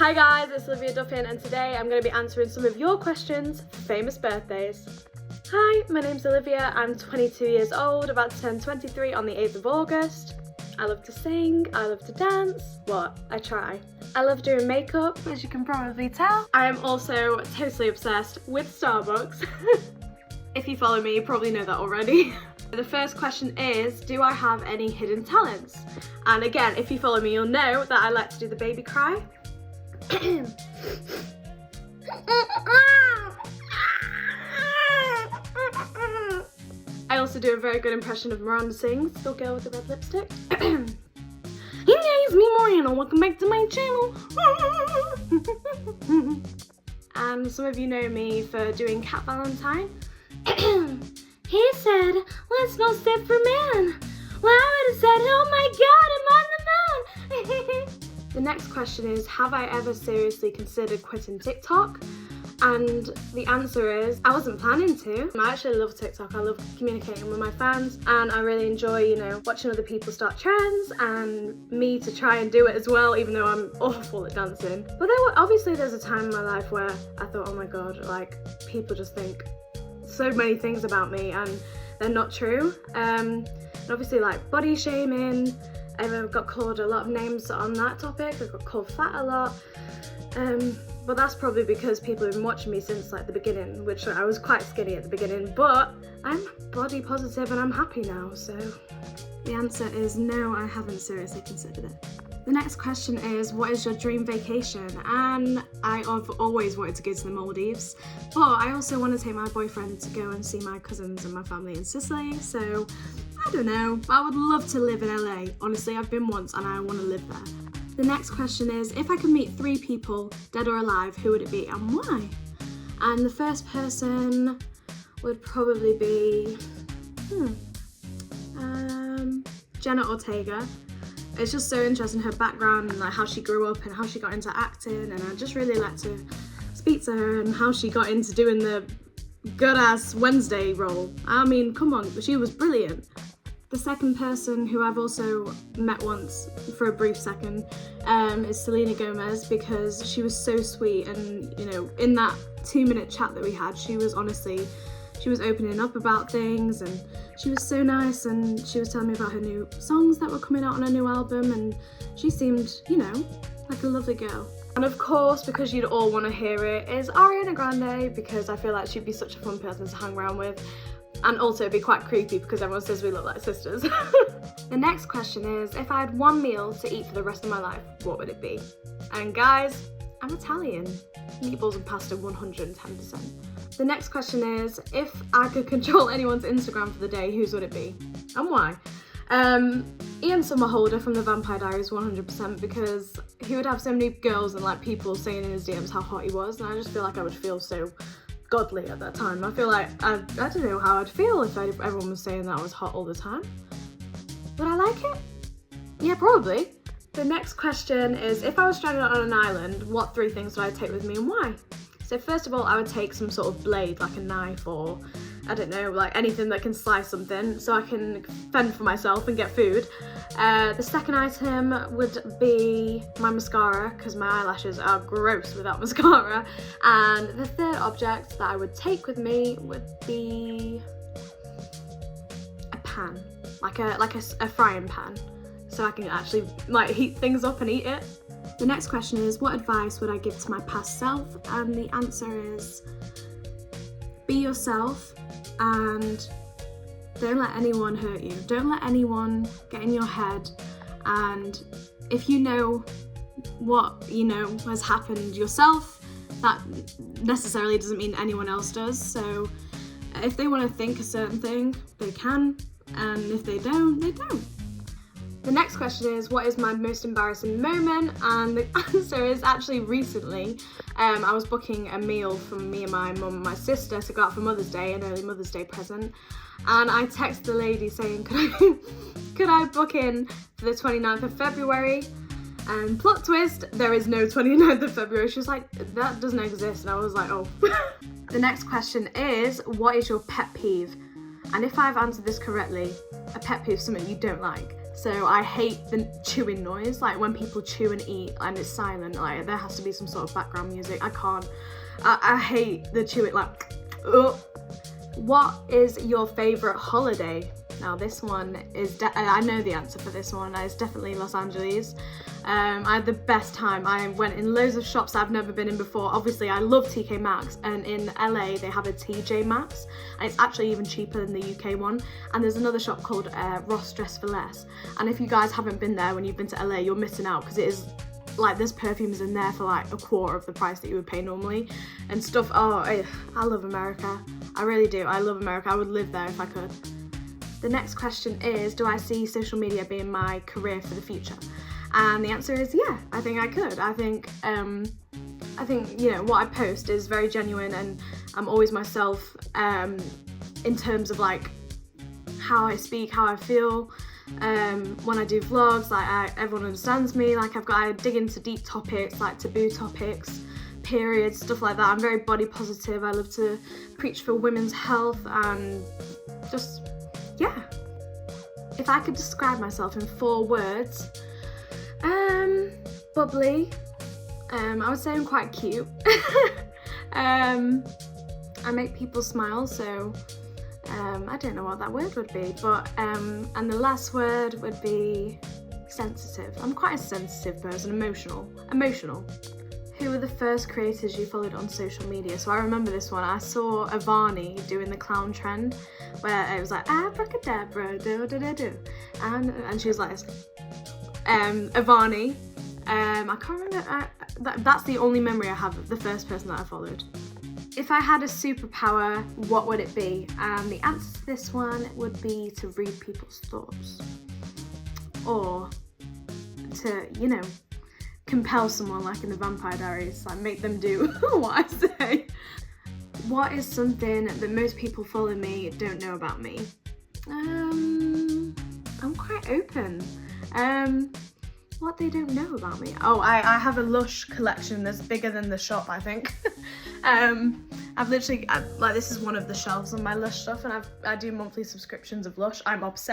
Hi guys, it's Olivia Duffin and today I'm going to be answering some of your questions for famous birthdays. Hi, my name's Olivia, I'm 22 years old, about to turn 23 on the 8th of August. I love to sing, I love to dance, I try. I love doing makeup, as you can probably tell. I am also totally obsessed with Starbucks. If you follow me, you probably know that already. The first question is, do I have any hidden talents? And again, if you follow me, you'll know that I like to do the baby cry. I also do a very good impression of Miranda Sings, the girl with the red lipstick. Hey guys, me Miranda, welcome back to my channel. And some of you know me for doing Cat Valentine. He said, let's not step for man. Well, I would have said, oh my god, I'm on the moon. The next question is, have I ever seriously considered quitting TikTok? And the answer is, I wasn't planning to. I actually love TikTok. I love communicating with my fans and I really enjoy, watching other people start trends and me to try and do it as well, even though I'm awful at dancing. But obviously there's a time in my life where I thought, oh my god, people just think so many things about me and they're not true. And obviously body shaming, I've got called a lot of names on that topic. I got called fat a lot. But that's probably because people have been watching me since the beginning, which I was quite skinny at the beginning, but I'm body positive and I'm happy now, so the answer is no, I haven't seriously considered it. The next question is, what is your dream vacation? And I've always wanted to go to the Maldives, but I also want to take my boyfriend to go and see my cousins and my family in Sicily, so I don't know, but I would love to live in LA. Honestly, I've been once and I want to live there. The next question is, if I could meet 3 people, dead or alive, who would it be and why? And the first person would probably be Jenna Ortega. It's just so interesting, her background and how she grew up and how she got into acting, and I just really like to speak to her and how she got into doing the good-ass Wednesday role. I mean, come on, she was brilliant. The second person, who I've also met once for a brief second, is Selena Gomez, because she was so sweet and, in that 2-minute chat that we had, she was opening up about things and she was so nice, and she was telling me about her new songs that were coming out on her new album, and she seemed, like a lovely girl. And of course, because you'd all want to hear it, is Ariana Grande, because I feel like she'd be such a fun person to hang around with. And also it'd be quite creepy because everyone says we look like sisters. The next question is, if I had one meal to eat for the rest of my life, what would it be? And guys, I'm Italian. Meatballs and pasta, 110%. The next question is, if I could control anyone's Instagram for the day, whose would it be? And why? Ian Somerhalder from the Vampire Diaries, 100%, because he would have so many girls and people saying in his DMs how hot he was, and I just feel like I would feel so godly at that time. I feel like, I don't know how I'd feel if everyone was saying that I was hot all the time. Would I like it? Yeah, probably. The next question is, if I was stranded on an island, what 3 things would I take with me and why? So first of all, I would take some sort of blade, like a knife or, I don't know, anything that can slice something so I can fend for myself and get food. The second item would be my mascara, because my eyelashes are gross without mascara. And the third object that I would take with me would be a pan, like a frying pan, so I can actually heat things up and eat it. The next question is, what advice would I give to my past self? And the answer is, be yourself and don't let anyone hurt you. Don't let anyone get in your head, and if you know what has happened yourself, that necessarily doesn't mean anyone else does. So if they want to think a certain thing, they can, and if they don't, they don't. The next question is, what is my most embarrassing moment? And the answer is actually recently. I was booking a meal for me and my mum and my sister to go out for Mother's Day, an early Mother's Day present. And I texted the lady saying, could I book in for the 29th of February? And plot twist, there is no 29th of February. She was like, that doesn't exist. And I was like, oh. The next question is, what is your pet peeve? And if I've answered this correctly, a pet peeve is something you don't like. So I hate the chewing noise, like when people chew and eat and it's silent, like there has to be some sort of background music. I can't. I hate the chewing, like, ugh. What is your favourite holiday? Now this one is, I know the answer for this one, it's definitely Los Angeles. I had the best time. I went in loads of shops that I've never been in before. Obviously I love TK Maxx, and in LA they have a TJ Maxx, and it's actually even cheaper than the UK one. And there's another shop called Ross Dress for Less, and if you guys haven't been there when you've been to LA, you're missing out, because it is like there's perfumes in there for like a quarter of the price that you would pay normally and stuff. Oh, I love America. I really do. I love America. I would live there if I could. The next question is, do I see social media being my career for the future? And the answer is yeah, I think I could. I think you know, what I post is very genuine, and I'm always myself in terms of like how I speak, how I feel. When I do vlogs, like everyone understands me. Like I dig into deep topics, like taboo topics, periods, stuff like that. I'm very body positive. I love to preach for women's health, and just, yeah. If I could describe myself in 4 words, bubbly. I would say I'm quite cute. I make people smile, so I don't know what that word would be, but and the last word would be sensitive. I'm quite a sensitive person, emotional. Who were the first creators you followed on social media? So I remember this one. I saw Avani doing the clown trend, where it was like abracadabra, do do do do, and she was like this. Avani. I can't remember. That's the only memory I have of the first person that I followed. If I had a superpower, what would it be? And the answer to this one would be to read people's thoughts, or to, you know, compel someone like in the Vampire Diaries, like make them do what I say. What is something that most people following me don't know about me? I'm quite open. What they don't know about me? Oh, I have a Lush collection that's bigger than the shop, I think. I've literally, like, this is one of the shelves on my Lush stuff, and I do monthly subscriptions of Lush. I'm obsessed.